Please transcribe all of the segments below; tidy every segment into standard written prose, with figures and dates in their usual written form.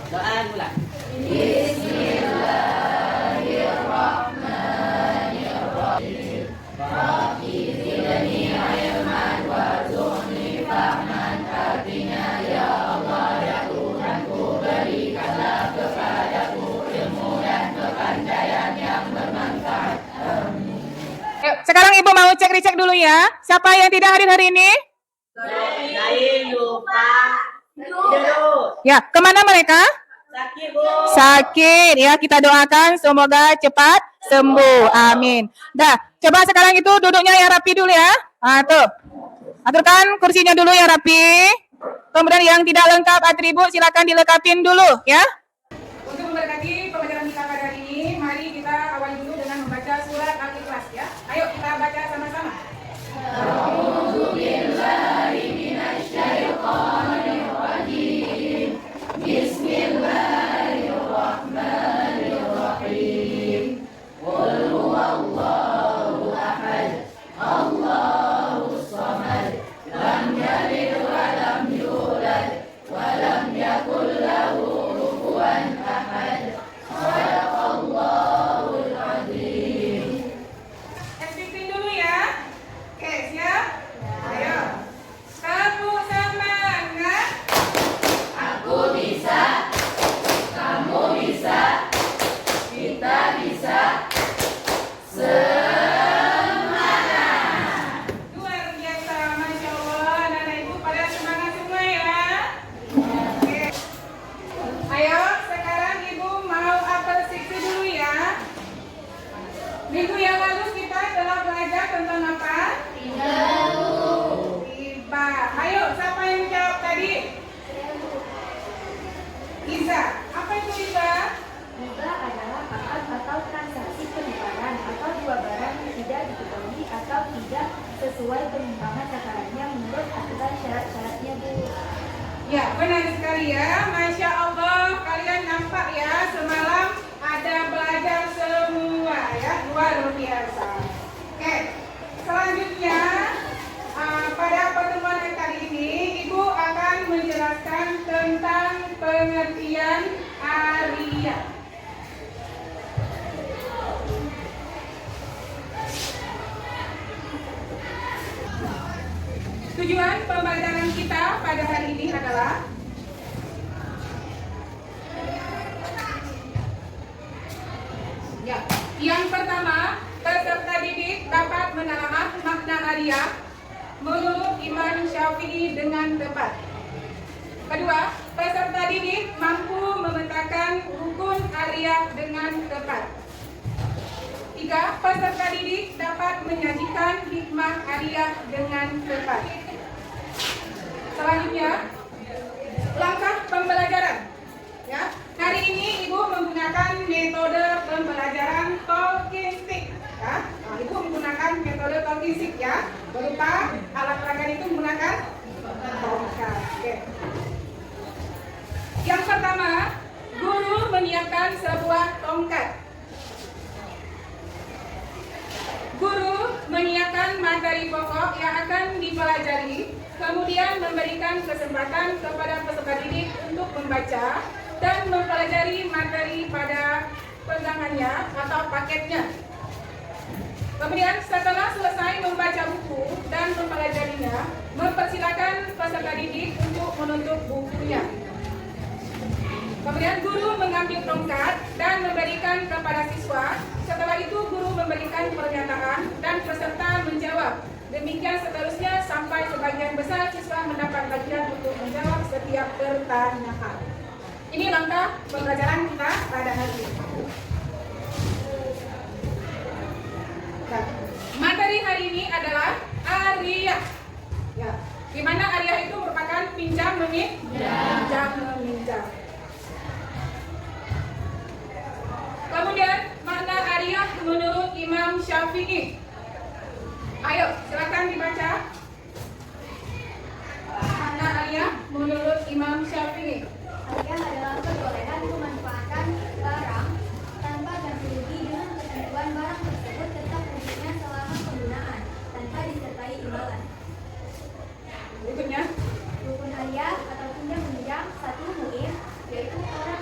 Doa mulai. Sekarang Ibu mau cek-recek dulu ya. Siapa yang tidak hadir hari ini? Saya lupa. Duduk. Ya, kemana mereka? Sakit, Bu. Sakit. Ya, kita doakan semoga cepat sembuh. Amin. Dah, coba sekarang itu duduknya yang rapi dulu ya. Tuh. Aturkan kursinya dulu yang rapi. Kemudian yang tidak lengkap atribut silakan dilengkapin dulu ya. Untuk memberkati pembelajaran kita pada hari ini, mari kita awali dulu dengan membaca surat Al-Ikhlas ya. Ayo kita baca sama-sama. Aktifin dulu ya. Oke, siap? Ayo. Kamu semangat. Luar biasa, Masya Allah. Anak ibu pada semangat semua ya. Oke. Ayo, sekarang ibu mau apel siksi dulu ya. Minggu yang lalu kita telah belajar tentang apa? Riba. Ayo, siapa yang menjawab tadi? Iza. Apa itu riba? Riba adalah akad atau transaksi penukaran atau dua barang yang tidak diketahui atau tidak sesuai penyimpangan takarannya menurut aturan syarat-syaratnya, Bu. Ya, benar sekali ya. Masya Allah, kalian nampak ya semalam ada belajar semua ya, luar biasa. Oke, selanjutnya pada pertemuan yang kali ini Ibu akan menjelaskan tentang pengertian Arya. Tujuan pembelajaran kita pada hari ini adalah ya, yang pertama, peserta didik dapat menelaah makna Arya menurut Imam Syafi'i dengan tepat. Kedua, peserta didik mampu memetakan rukun Arya dengan tepat. Tiga, peserta didik dapat menyajikan hikmah Arya dengan tepat. Selanjutnya, langkah pembelajaran. Ya, hari ini Ibu menggunakan metode pembelajaran talking stick. Ya, Ibu menggunakan metode talking stick ya. Berupa alat peraga itu menggunakan tongkat. Oke. Yang pertama, guru menyiapkan sebuah tongkat. Guru menyiapkan materi pokok yang akan dipelajari, kemudian memberikan kesempatan kepada peserta didik untuk membaca dan mempelajari materi pada pegangannya atau paketnya. Kemudian setelah selesai membaca buku dan mempelajarinya, mempersilakan peserta didik untuk menutup bukunya. Kemudian guru mengambil tongkat dan memberikan kepada siswa. Setelah itu guru memberikan pernyataan dan peserta menjawab. Demikian seterusnya sampai sebagian besar siswa mendapat bagian untuk menjawab setiap pertanyaan. Ini langkah pembelajaran kita pada hari ini. Nah, materi hari ini adalah Arya. Ya, di mana Arya itu merupakan pinjam meminjam. Kemudian makna Arya menurut Imam Syafi'i. Ayo, silakan dibaca. Makna Arya menurut Imam Syafi'i. Arya adalah kebolehan memanfaatkan barang tanpa ganti rugi dengan ketentuan barang tersebut tetap miliknya selama penggunaan tanpa disertai imbalan. Berikutnya. Rukun Arya atau pinjam meminjam satu mu'in, yaitu orang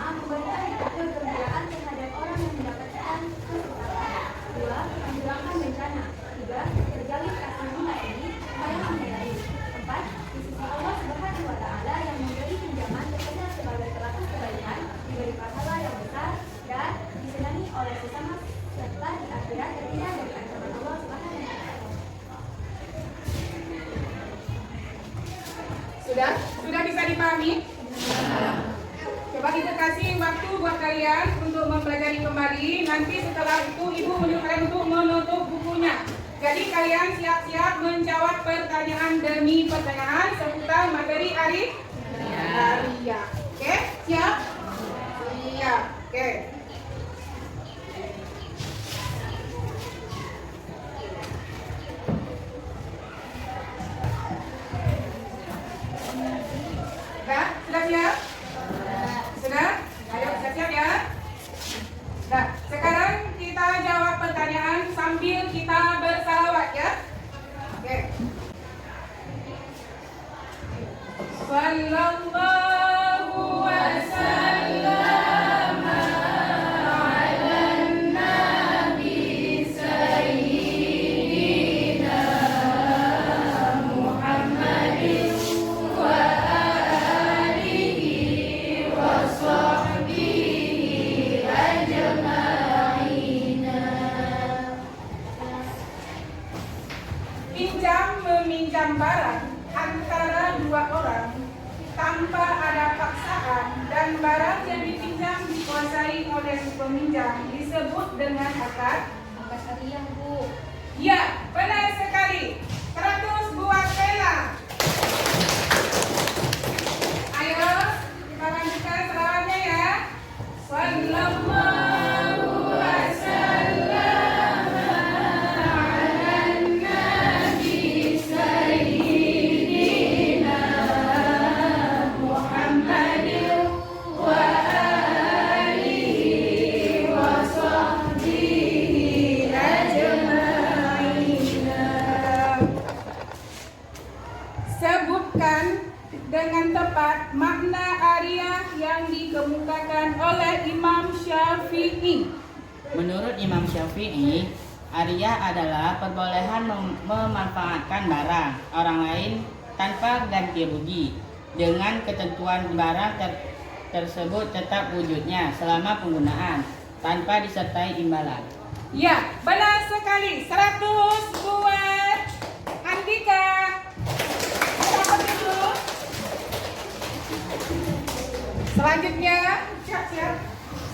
memberikan kegembiraan terhadap orang yang mendapatkan kesusahan. 2. Menghilangkan bencana. 3. Terjalin kasih ini supaya menghindari. 4. Di sisi Allah Subhanahu wa Ta'ala yang memberi pinjaman bekerja sebagai pelaku kebaikan diberi pahala yang besar dan disenangi oleh sesama serta di akhirat terhindar dari ancaman Allah Subhanahu wa Ta'ala. Sudah bisa dipahami? Coba kita kasih waktu buat kalian untuk mempelajari kembali. Nanti setelah itu ibu menyuruh kalian untuk menutup bukunya. Jadi kalian siap-siap menjawab pertanyaan demi pertanyaan seputar materi Arya. Oke, siap? Siap. Oke. Sudah siap? Sudah? Ayo siap-siap ya. Nah, sekarang kita jawab pertanyaan sambil kita bersalawat ya. Oke. Sallallahu wasallam ala nabi sayyidina Muhammadin wa alihi wa sahbihi ajma'ina. Pinjam meminjam barang antara dua orang tanpa ada paksaan dan barang yang dipinjam dikuasai oleh peminjam disebut dengan akad Arya, Bu. Ya, benar sekali. 100 buah pena. Ayo, kita lanjutkan selawatnya ya. Sallallahu wasallam ala nabi sayyidina Muhammadin wa alihi wa sahbihi ajma'ina. Sebutkan dengan tepat makna Arya yang dikemukakan oleh Imam Syafi'i. Menurut Imam Syafi'i, Arya adalah perbolehan memanfaatkan barang orang lain tanpa ganti rugi dengan ketentuan barang tersebut tetap wujudnya selama penggunaan tanpa disertai imbalan. Ya, benar sekali. 100 buat Andika. Dapat dulu. Selanjutnya, siap-siap.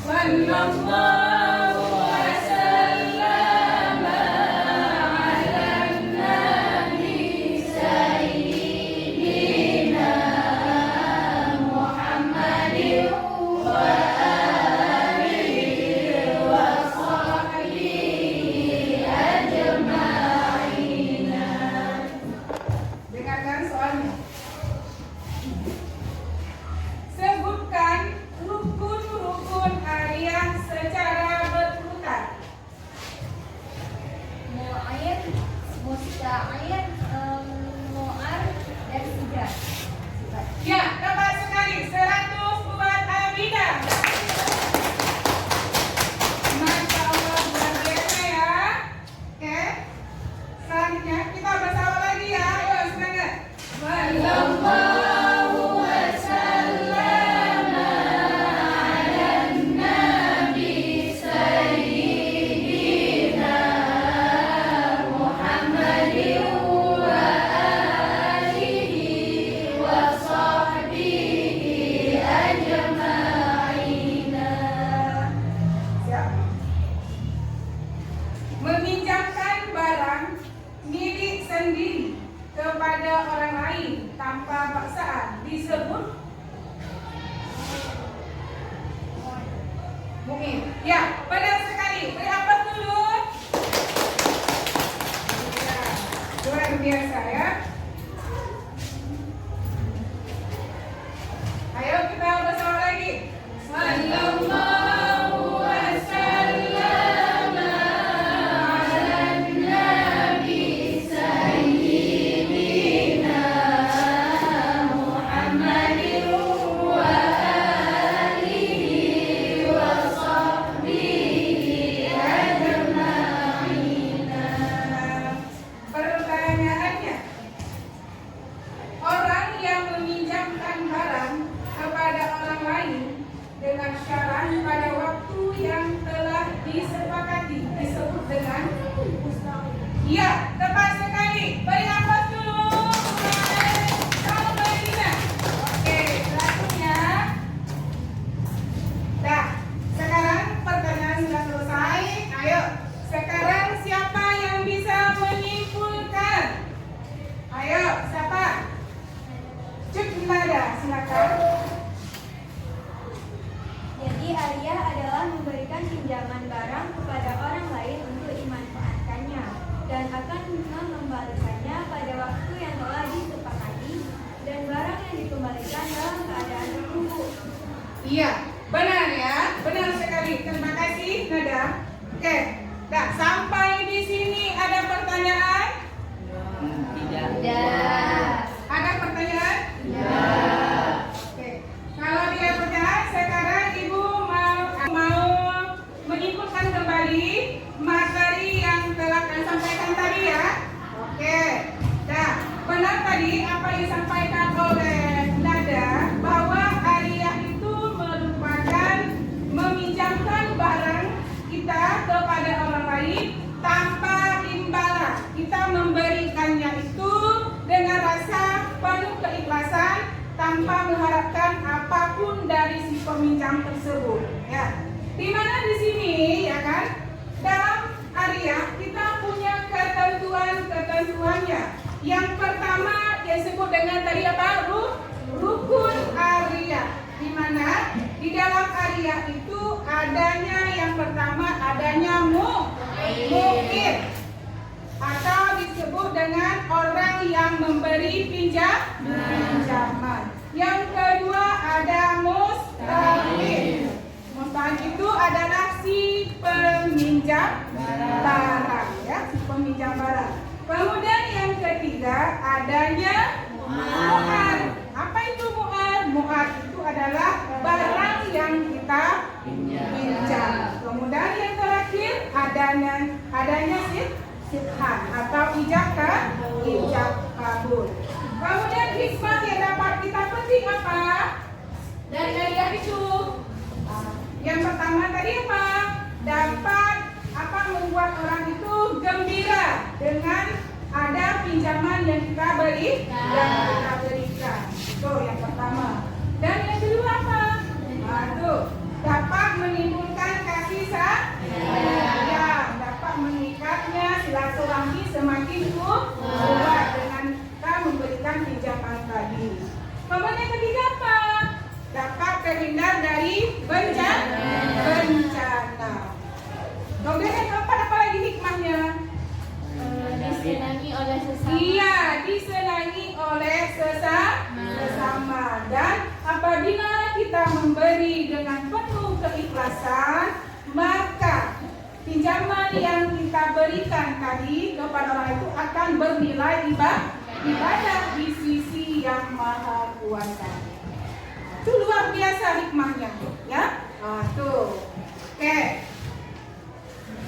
Sallallahu wasallam ala nabi sayyidina Muhammadin wa alihi wa sahbihi ajma'ina. Dengarkan soalnya. Sebutkan rukun-rukun Arya secara dengan syarat pada waktu yang telah disepakati disebut dengan iya, tepat sekali. Beri aplaus dulu. Kalau Medina. Oke, selanjutnya. Dah, sekarang pertanyaan sudah selesai. Ayo, sekarang siapa yang bisa menyimpulkan? Ayo, siapa? Cuk Nada, silakan. Jadi Arya adalah memberikan pinjaman barang kepada orang lain untuk dimanfaatkannya dan akan mengembalikannya pada waktu yang telah disepakati dan barang yang dikembalikan dalam keadaan terkumpul. Iya, benar ya, benar sekali. Terima kasih, Nada. Oke, dah sampai di sini ada pertanyaan? Tidak. Ada pertanyaan? Oke, kalau tidak pertanyaan, sekarang Ibu mau menyimpulkan kembali materi yang telah kami sampaikan tadi ya. Oke, dah benar tadi apa yang disampaikan oleh Nada bahwa Arya itu merupakan meminjamkan barang kita kepada orang lain tanpa imbalan. Kita memberikannya itu dengan rasa penuh keikhlasan tanpa mengharapkan apapun dari si peminjam tersebut. Ya, di mana di sini ya kan dalam Arya kita punya ketentuannya. Yang pertama disebut dengan tadi apa? Rukun Arya. Di mana di dalam Arya itu adanya yang pertama adanya mukmin atau disebut dengan orang yang memberi pinjaman. Yang kedua ada mustahil. Mustahil itu adalah si peminjam barang ya, si peminjam barang. Kemudian yang ketiga adanya mu'ad. Apa itu mu'ad? Mu'ad itu adalah barang yang kita pinjam. Kemudian yang terakhir adanya sithan atau ijab kabul. Kemudian hikmah yang dapat kita petik apa? Dari hadiah itu. Yang pertama tadi apa? Dapat apa membuat orang itu gembira dengan ada pinjaman yang kita berikan. Itu yang pertama. Dan yang kedua apa? Dapat menimbulkan kasih sayang, dapat meningkatnya silaturahmi semakin kuat dengan kita memberikan pinjaman tadi. Kemudian yang ketiga apa? Dapat terhindar dari bencana. Kemudian yang keempat apa lagi hikmahnya? Disenangi oleh sesama. Iya, disenangi oleh sesama. Dan apabila kita memberi dengan penuh keikhlasan, maka pinjaman yang kita berikan tadi kepada orang itu akan bernilai ibadah di sisi yang maha kuasa. Itu luar biasa hikmahnya, ya. Tuh. Oke.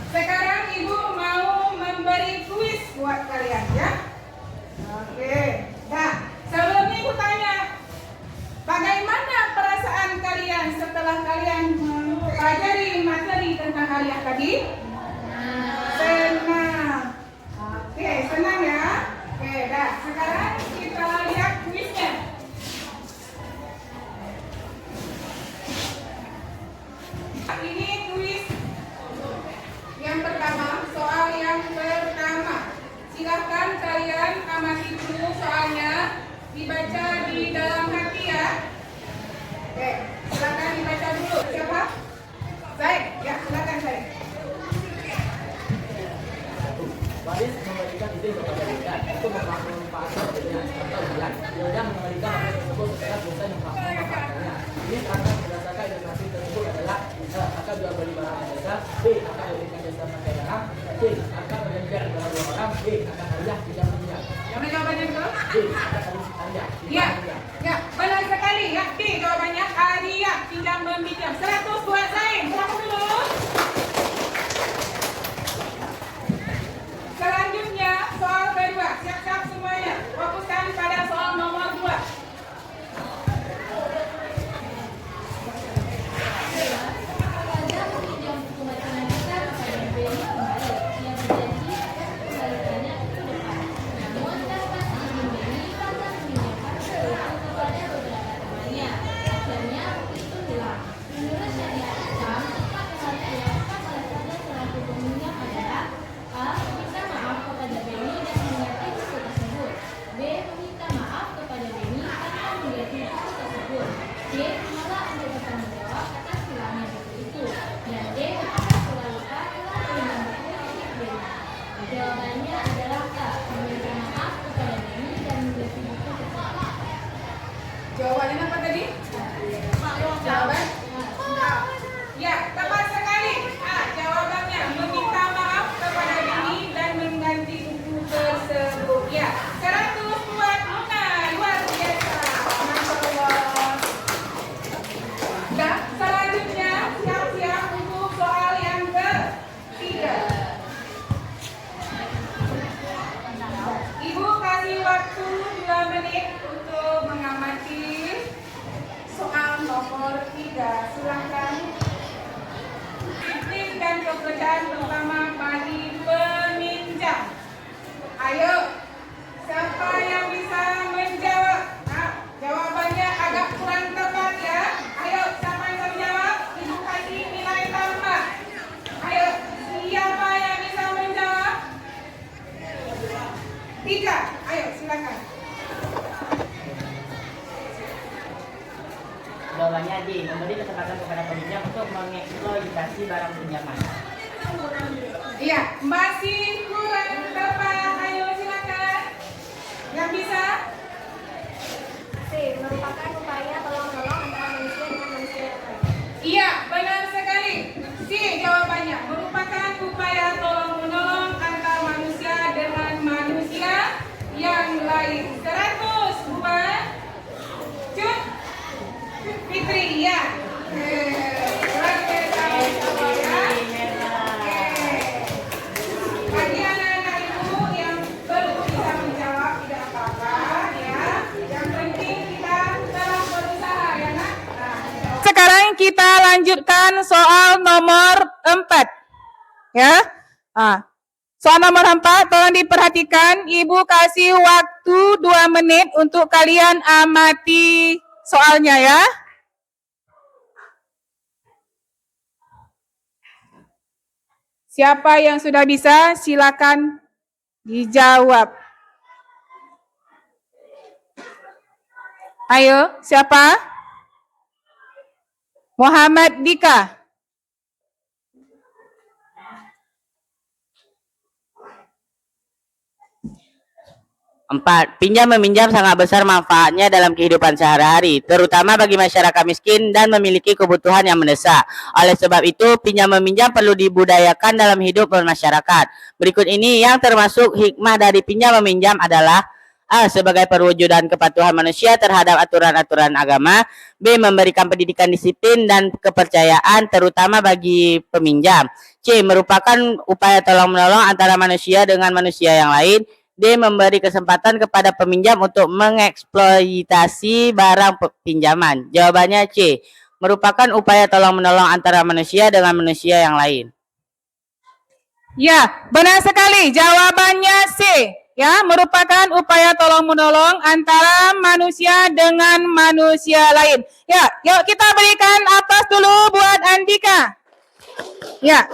Sekarang Ibu mau memberi kuis buat kalian ya. Oke. Nah, sebelumnya Ibu tanya, bagaimana perasaan kalian setelah kalian mempelajari materi tentang Arya tadi? Senang. Oke, senang ya. Oke, dah. Sekarang kita lihat kuisnya. Ini kuis yang pertama, soal yang pertama. Silahkan kalian amati dulu soalnya, dibaca di dalam hati ya. Oke, silakan dibaca dulu. Siapa? Zaid, ya silakan Zaid. Baris memberikan ide kepada Lindan untuk memanfaatkan dengan atau bulan. Lindan mengembalikan apa tersebut secara bisa memanfaatkannya. Ini akan berdasarkan ilustrasi tersebut adalah akan jual beli barang yang jasa, B akan memberikan jasa pakai barang, C akan mengejar antara dua orang, D akan hadiah tidak pinjam. Yang mana jawabannya betul? D akan hadiah. Ya, ya, benar sekali ya. D jawabannya hadiah pinjam meminjam. memberikan pekerjaan pertama bagi peminjam. Ayo, siapa yang bisa menjawab? Nah, jawabannya agak kurang tepat ya. Ayo, siapa yang bisa menjawab? Ibu kasih nilai tambah. Ayo, siapa yang bisa menjawab? 3. Ayo, silakan. Jawabannya D. Memberi kesempatan kepada peminjam untuk mengeksploitasi barang pinjaman. Iya, masih kurang tepat. Ayo, silakan. Yang bisa? C. Merupakan upaya tolong-menolong antara manusia dengan manusia yang lain. Iya, benar sekali. C jawabannya. Merupakan upaya tolong-menolong antara manusia dengan manusia yang lain. 100, bukan? Cut? Fitri, ya. Kurang sekali ya. Bagi anak-anak ibu yang belum bisa menjawab tidak apa-apa ya. Yang penting kita telah berusaha ya nak. Sekarang kita lanjutkan soal nomor 4. Ya. Soal nomor 4 tolong diperhatikan. Ibu kasih waktu 2 menit untuk kalian amati soalnya ya. Siapa yang sudah bisa, silakan dijawab. Ayo, siapa? Muhammad Dika. 4. Pinjam-meminjam sangat besar manfaatnya dalam kehidupan sehari-hari, terutama bagi masyarakat miskin dan memiliki kebutuhan yang mendesak. Oleh sebab itu, pinjam-meminjam perlu dibudayakan dalam hidup bermasyarakat. Berikut ini yang termasuk hikmah dari pinjam-meminjam adalah: A. Sebagai perwujudan kepatuhan manusia terhadap aturan-aturan agama. B. Memberikan pendidikan disiplin dan kepercayaan, terutama bagi peminjam. C. Merupakan upaya tolong-menolong antara manusia dengan manusia yang lain. D. Memberi kesempatan kepada peminjam untuk mengeksploitasi barang pinjaman. Jawabannya C. Merupakan upaya tolong-menolong antara manusia dengan manusia yang lain. Ya, benar sekali. Jawabannya C. Ya, merupakan upaya tolong-menolong antara manusia dengan manusia lain. Ya, yuk kita berikan aplaus dulu buat Andika. Ya.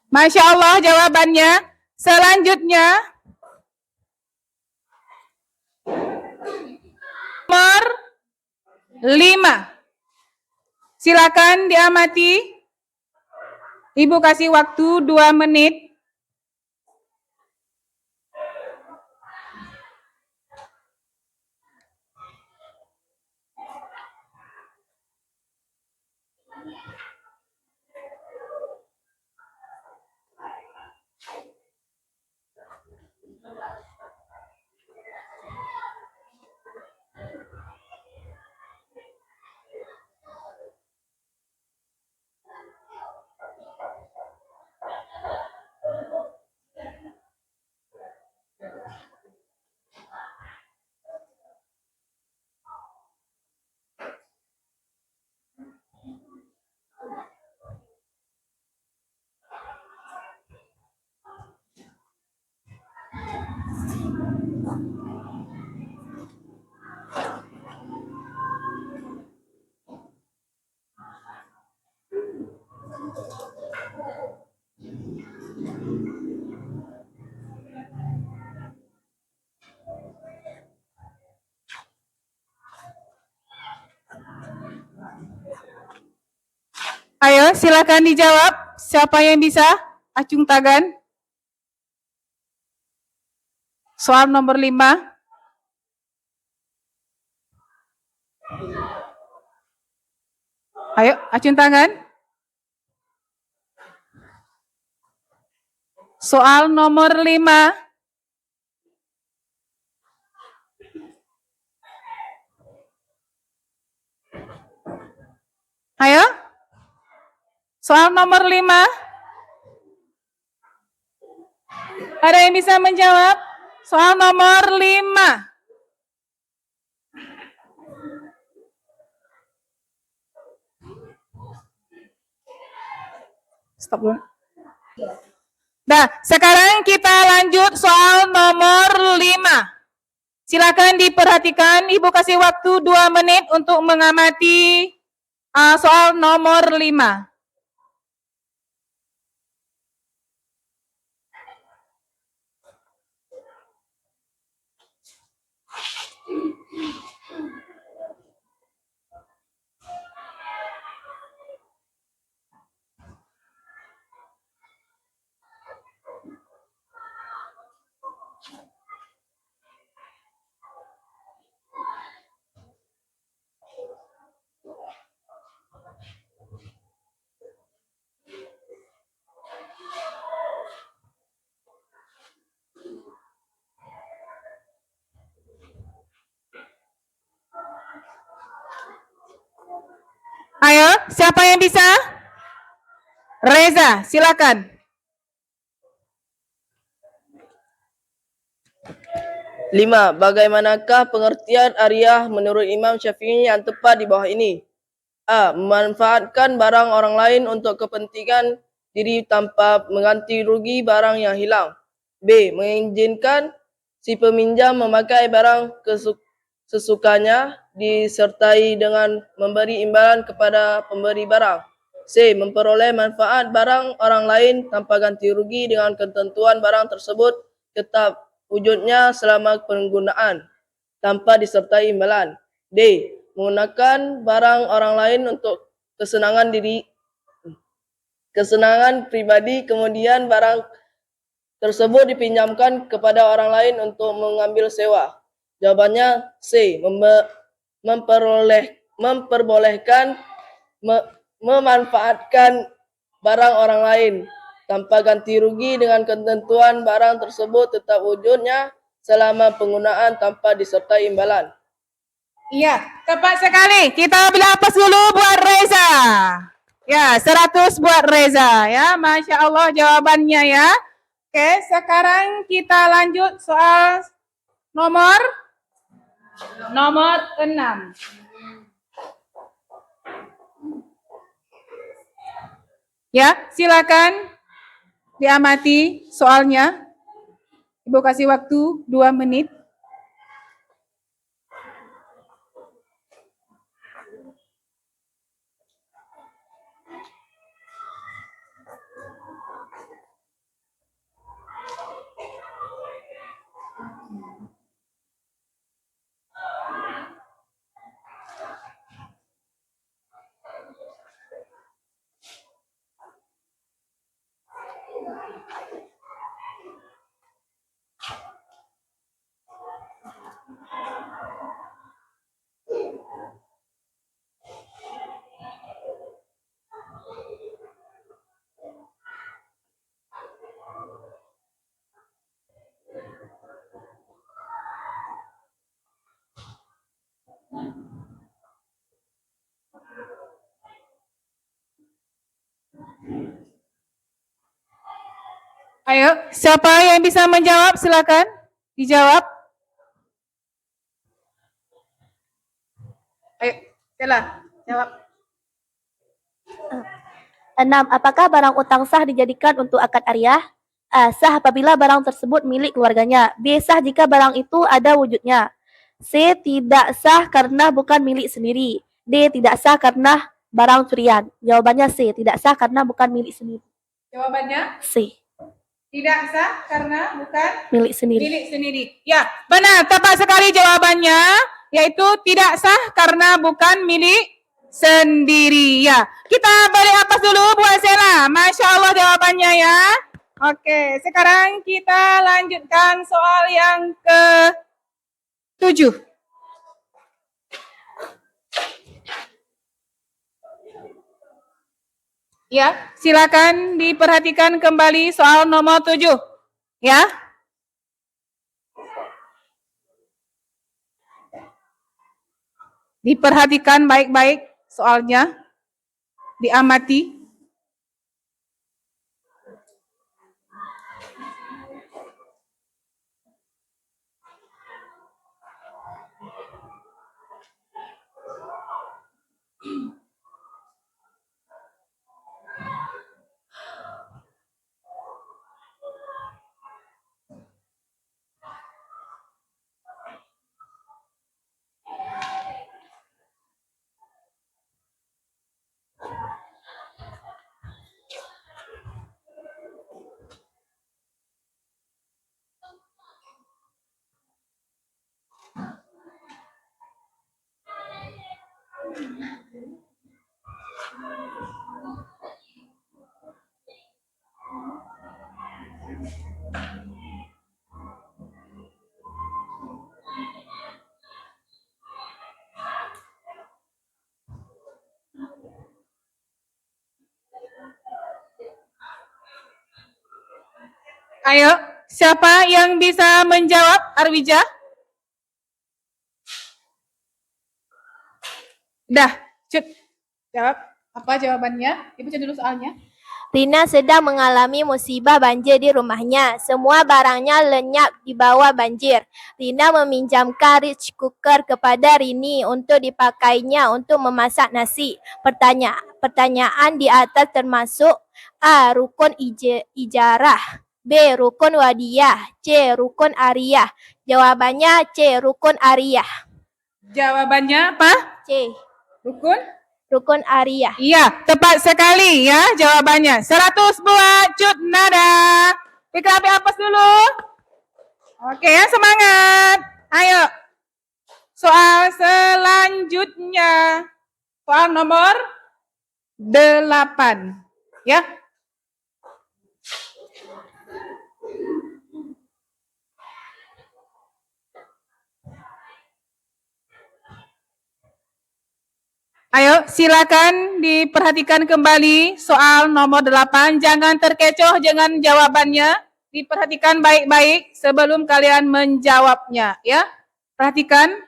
Masya Allah jawabannya. Selanjutnya, nomor 5. Silakan diamati. Ibu kasih waktu 2 menit. Ayo, silakan dijawab. Siapa yang bisa? Acung tangan. Soal nomor 5. Ayo, acung tangan. Soal nomor 5. Ayo. Soal nomor 5. Ada yang bisa menjawab? Soal nomor 5. Stop dulu. Nah, sekarang kita lanjut soal nomor 5. Silakan diperhatikan, Ibu kasih waktu 2 menit untuk mengamati soal nomor 5. Ayo, siapa yang bisa? Reza, silakan. Lima, bagaimanakah pengertian Ariyah menurut Imam Syafi'i yang tepat di bawah ini? A. Memanfaatkan barang orang lain untuk kepentingan diri tanpa mengganti rugi barang yang hilang. B. Mengizinkan si peminjam memakai barang sesukanya disertai dengan memberi imbalan kepada pemberi barang. C. Memperoleh manfaat barang orang lain tanpa ganti rugi dengan ketentuan barang tersebut tetap wujudnya selama penggunaan tanpa disertai imbalan. D. Menggunakan barang orang lain untuk kesenangan pribadi, kemudian barang tersebut dipinjamkan kepada orang lain untuk mengambil sewa. Jawabannya C. Memperbolehkan memanfaatkan barang orang lain tanpa ganti rugi dengan ketentuan barang tersebut tetap wujudnya selama penggunaan tanpa disertai imbalan. Iya, tepat sekali. Kita beri aplaus dulu buat Reza. Ya, 100 buat Reza ya. Masya Allah jawabannya ya. Oke, sekarang kita lanjut soal nomor 6. Ya, silakan diamati soalnya. Ibu kasih waktu 2 menit. Ayo, siapa yang bisa menjawab? Silakan dijawab. Ayo, Stella, jawab. 6. Apakah barang utang sah dijadikan untuk akad ariyah? A. Sah apabila barang tersebut milik keluarganya. B. Sah jika barang itu ada wujudnya. C. Tidak sah karena bukan milik sendiri. D. Tidak sah karena barang curian. Jawabannya C. Tidak sah karena bukan milik sendiri. Jawabannya C. tidak sah karena bukan Milik sendiri. milik sendiri. Ya, benar. Tepat sekali jawabannya, yaitu tidak sah karena bukan milik sendiri. Ya, kita beri aplaus dulu buat Sela. Masya Allah jawabannya ya. Oke, sekarang kita lanjutkan soal yang ke-7. Ya, silakan diperhatikan kembali soal nomor 7. Ya. Diperhatikan baik-baik soalnya. Diamati. Ayo, siapa yang bisa menjawab, Arwija? Dah, Cut. Jawab. Apa jawabannya? Ibu cek dulu soalnya. Rina sedang mengalami musibah banjir di rumahnya. Semua barangnya lenyap di bawah banjir. Rina meminjamkan rice cooker kepada Rini untuk dipakainya untuk memasak nasi. Pertanyaan di atas termasuk A. Rukun ijarah, B. Rukun wadiyah, C. Rukun ariyah. Jawabannya C. Rukun ariyah. Jawabannya apa? C. Rukun ariyah. Iya, tepat sekali ya jawabannya. 100 buat Cut Nada. Kita ambil apes dulu. Oke ya, semangat. Ayo. Soal selanjutnya. Soal nomor 8. Ya. Ayo, silakan diperhatikan kembali soal nomor 8. Jangan terkecoh dengan jawabannya. Diperhatikan baik-baik sebelum kalian menjawabnya, ya. Perhatikan.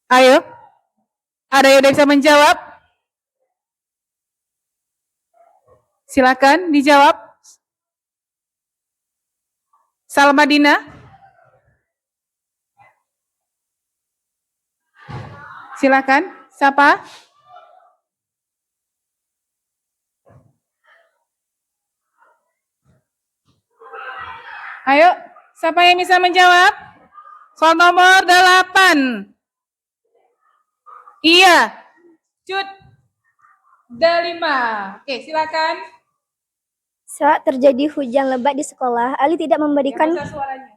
Ayo. Ada yang bisa menjawab? Silakan dijawab. Salmadina. Silakan. Siapa? Ayo, siapa yang bisa menjawab? Soal nomor 8. Iya. Cut. 5. Oke, silakan. Saat terjadi hujan lebat di sekolah, Ali tidak memberikan Yang besar suaranya.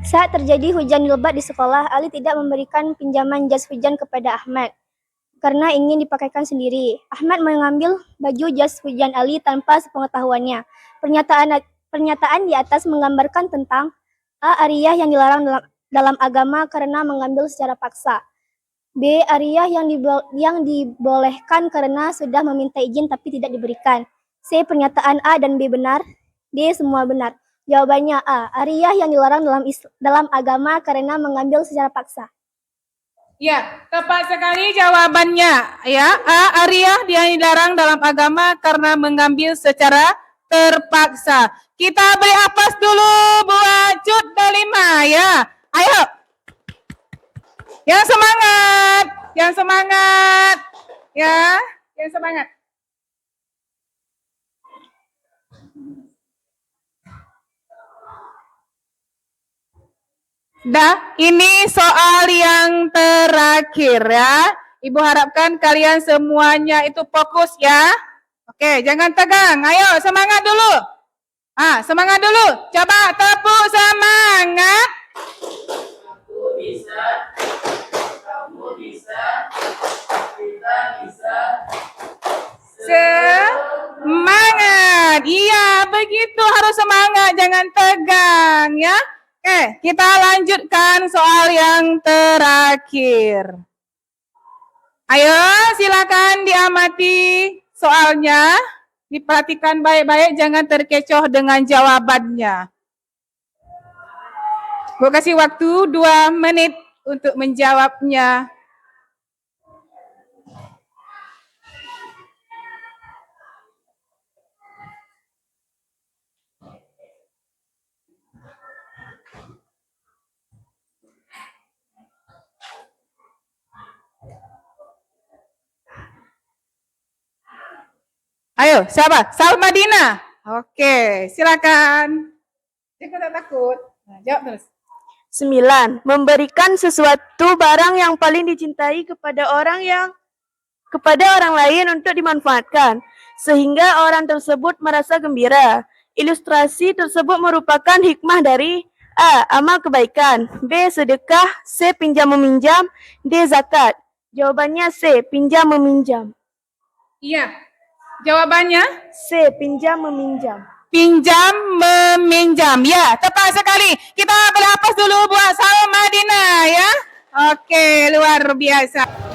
Saat terjadi hujan lebat di sekolah, Ali tidak memberikan pinjaman jas hujan kepada Ahmad karena ingin dipakaikan sendiri. Ahmad mengambil baju jas hujan Ali tanpa sepengetahuannya. Pernyataan di atas menggambarkan tentang A. Ariyah yang dilarang dalam agama karena mengambil secara paksa. B. Ariyah yang dibolehkan karena sudah meminta izin tapi tidak diberikan. C. Pernyataan A dan B benar. D. Semua benar. Jawabannya A. Ariyah yang dilarang dalam agama karena mengambil secara paksa. Ya, tepat sekali jawabannya. Ya, A. Ariyah yang dilarang dalam agama karena mengambil secara terpaksa. Kita beri aplaus dulu buat Cut 5 ya. Ayo. Yang semangat, yang semangat. Ya, yang semangat. Dah, ini soal yang terakhir ya. Ibu harapkan kalian semuanya itu fokus ya. Oke, jangan tegang. Ayo, semangat dulu. Semangat dulu. Coba tepuk semangat. Aku bisa, kamu bisa, kita bisa. Semangat. Iya, begitu harus semangat, jangan tegang ya. Oke, kita lanjutkan soal yang terakhir. Ayo, silakan diamati soalnya. Diperhatikan baik-baik, jangan terkecoh dengan jawabannya. Gue kasih waktu 2 menit untuk menjawabnya. Ayo, siapa? Salmadina. Oke, silakan. Jangan tak takut. Nah, jawab terus. 9. Memberikan sesuatu barang yang paling dicintai kepada orang lain untuk dimanfaatkan, sehingga orang tersebut merasa gembira. Ilustrasi tersebut merupakan hikmah dari A. Amal kebaikan, B. Sedekah, C. Pinjam meminjam, D. Zakat. Jawabannya C. Pinjam meminjam. Iya. Jawabannya C. Pinjam meminjam. pinjam meminjam. Ya, tepat sekali. Kita berlapas dulu buat Salmadina ya. Oke, luar biasa.